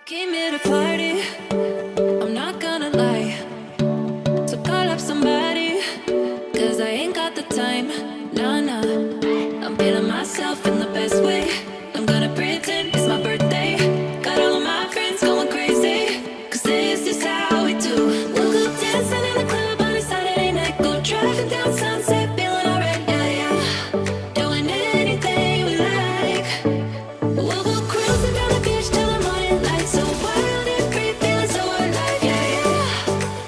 Came here to party, I'm not gonna lie. So call up somebody, cause I ain't got the time. Nah, nah, I'm feeling myself in the best way. I'm gonna pretend it's my birthday. Got all of my friends going crazy, cause this is how we do. We'll go dancing in the club on a Saturday night. Go driving down Sunset, feeling alright, yeah, yeah. Doing anything we like. We'll go cruising down the beach till the morning light. So wild and free, feeling so alive, yeah, yeah.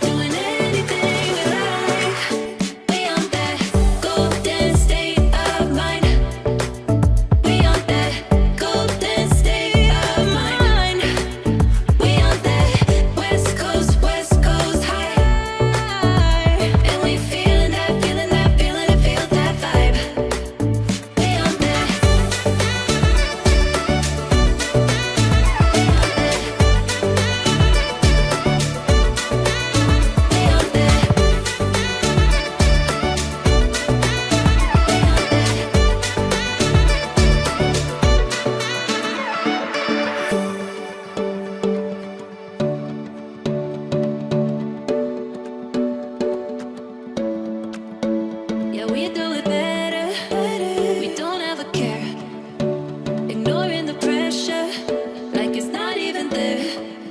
Doing anything we like. We on that golden state of mind. We on that golden state of mind. We on that West Coast high. And we feeling that, feeling that, feeling it, feel that vibe. We on that. Yeah, we do it better. We don't ever care. Ignoring the pressure, like it's not even there.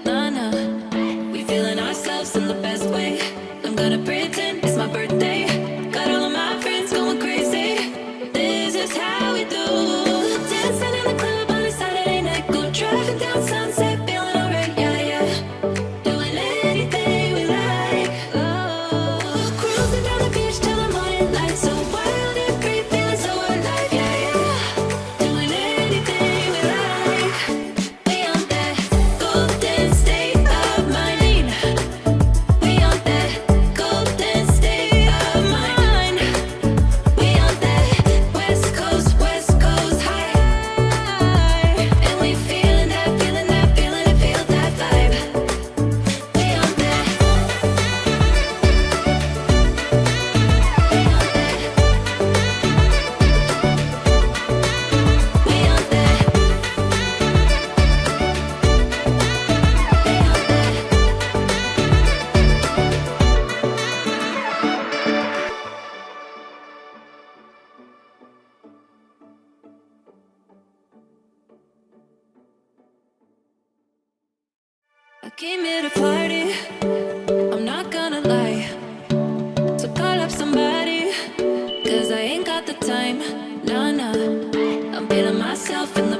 Nah, nah. We feeling ourselves in the best way. I'm gonna pretend it's my birthday. Got all of my friends going crazy. This is how we do. Dancing in the club on a Saturday night. Go driving down Sunset, feeling alright, yeah, yeah. Doing anything we like. Oh, cruising down the beach till the morning light. So wild and free, feeling so alive, yeah, yeah. Doing anything we like. We on that golden state of mind. We on that golden state of mind. We on that West Coast high. And we feeling that, feeling that, feeling it, feel that vibe. We on that. We on that. I came here to party, I'm not gonna lie. So call up somebody, cause I ain't got the time. Nah, nah, I'm feeling myself in the